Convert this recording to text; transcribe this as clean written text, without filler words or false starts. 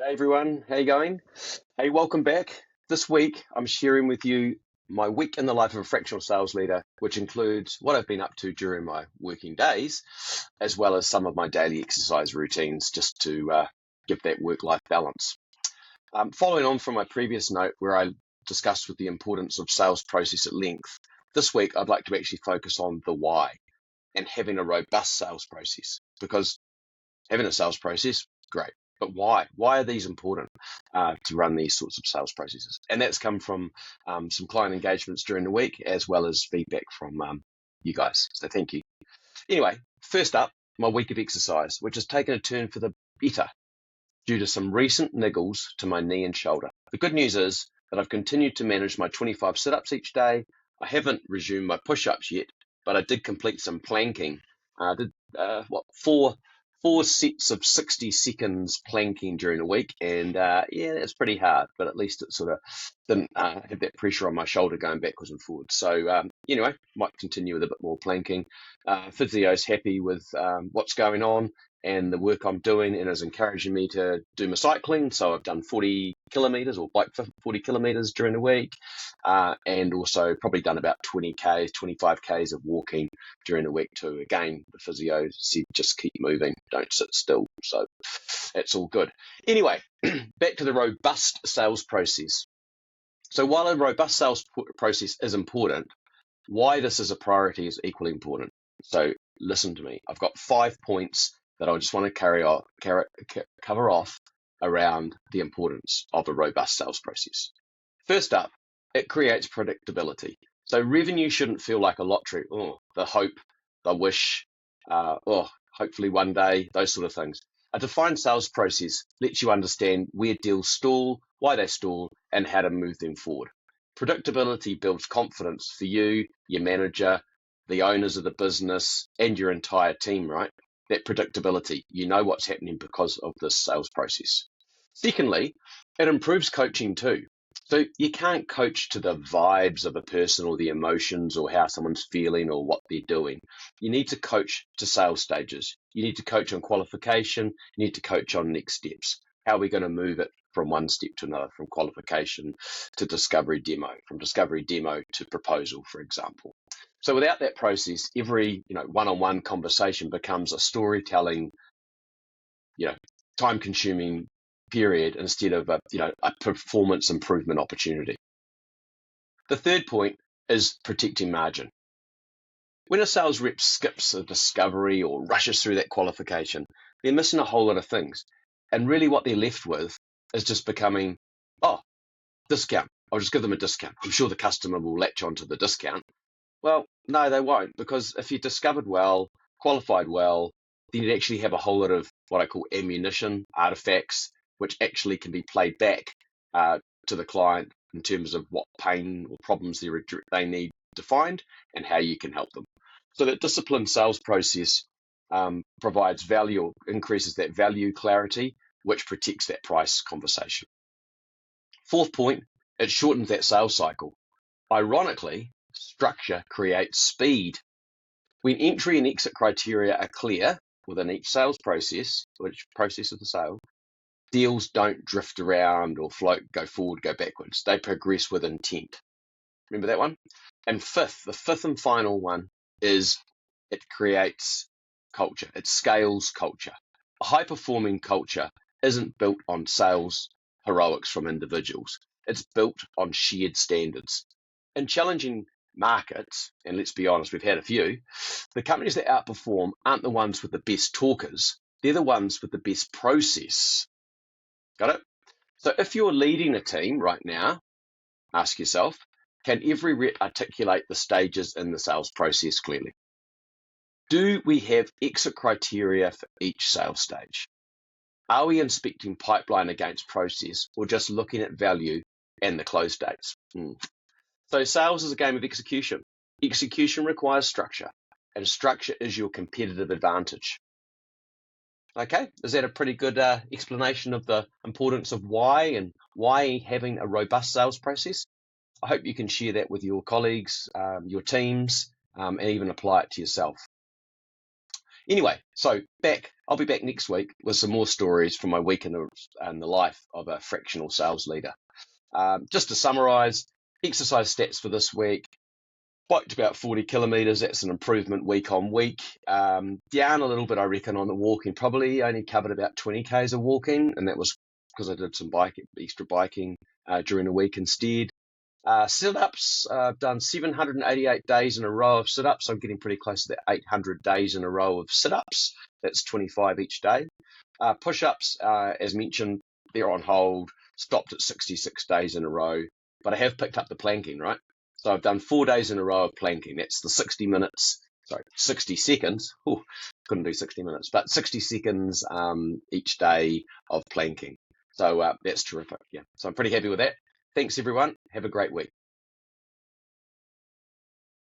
Hey everyone, how you going? Hey, welcome back. This week I'm sharing with you my week in the life of a fractional sales leader, which includes what I've been up to during my working days, as well as some of my daily exercise routines, just to give that work-life balance. Following on from my previous note where I discussed with the importance of sales process at length, this week I'd like to actually focus on the why and having a robust sales process, because having a sales process, great. But why? Why are these important to run these sorts of sales processes? And that's come from some client engagements during the week, as well as feedback from you guys. So thank you. Anyway, first up, my week of exercise, which has taken a turn for the better due to some recent niggles to my knee and shoulder. The good news is that I've continued to manage my 25 sit-ups each day. I haven't resumed my push-ups yet, but I did complete some planking. I did four sets of 60 seconds planking during the week, and yeah, that's pretty hard, but at least it sort of didn't have that pressure on my shoulder going backwards and forwards. So anyway, might continue with a bit more planking. Physio's happy with what's going on and the work I'm doing, and is encouraging me to do my cycling. So I've done 40 kilometers or bike 40 kilometers during the week, and also probably done about 20 Ks, 25 Ks of walking during the week too. Again, the physio said just keep moving, don't sit still. So that's all good. Anyway, back to the robust sales process. So while a robust sales process is important, why this is a priority is equally important. So listen to me. I've got 5 points that I just want to cover off around the importance of a robust sales process. First up, it creates predictability. So revenue shouldn't feel like a lottery. Oh, the hope, the wish, hopefully one day, those sort of things. A defined sales process lets you understand where deals stall, why they stall, and how to move them forward. Predictability builds confidence for you, your manager, the owners of the business, and your entire team, right? That predictability, you know what's happening because of this sales process. Secondly, it improves coaching too. So you can't coach to the vibes of a person or the emotions or how someone's feeling or what they're doing. You need to coach to sales stages. You need to coach on qualification. You need to coach on next steps. How are we going to move it from one step to another, from qualification to discovery demo, from discovery demo to proposal, for example. So without that process, every one-on-one conversation becomes a storytelling, time-consuming period instead of a performance improvement opportunity. The third point is protecting margin. When a sales rep skips a discovery or rushes through that qualification, they're missing a whole lot of things. And really what they're left with is just becoming, discount. I'll just give them a discount. I'm sure the customer will latch onto the discount. Well, no, they won't, because if you discovered well, qualified well, then you'd actually have a whole lot of what I call ammunition, artifacts, which actually can be played back to the client in terms of what pain or problems they need defined and how you can help them. So that disciplined sales process provides value, or increases that value clarity, which protects that price conversation. Fourth point, it shortens that sales cycle. Ironically, structure creates speed. When entry and exit criteria are clear within each sales process, which process of the sale, deals don't drift around or float, go forward, go backwards. They progress with intent. Remember that one? And the fifth and final one is it creates culture. It scales culture. A high-performing culture isn't built on sales heroics from individuals. It's built on shared standards. In challenging markets, and let's be honest, we've had a few, the companies that outperform aren't the ones with the best talkers. They're the ones with the best process. Got it? So if you're leading a team right now, ask yourself, can every rep articulate the stages in the sales process clearly? Do we have exit criteria for each sales stage? Are we inspecting pipeline against process or just looking at value and the close dates? So sales is a game of execution. Execution requires structure, and structure is your competitive advantage. Okay, is that a pretty good explanation of the importance of why and why having a robust sales process? I hope you can share that with your colleagues, your teams, and even apply it to yourself. Anyway, so I'll be back next week with some more stories from my week in the life of a fractional sales leader. Just to summarize, exercise stats for this week. Biked about 40 kilometers. That's an improvement week on week. Down a little bit, I reckon, on the walking. Probably only covered about 20 Ks of walking, and that was because I did some extra biking during the week instead. Sit-ups, I've done 788 days in a row of sit-ups. I'm getting pretty close to the 800 days in a row of sit-ups. That's 25 each day. Push-ups, as mentioned, they're on hold. Stopped at 66 days in a row. But I have picked up the planking, right? So I've done 4 days in a row of planking. That's the 60 seconds. Ooh, couldn't do 60 minutes, but 60 seconds each day of planking. So that's terrific. Yeah. So I'm pretty happy with that. Thanks, everyone. Have a great week.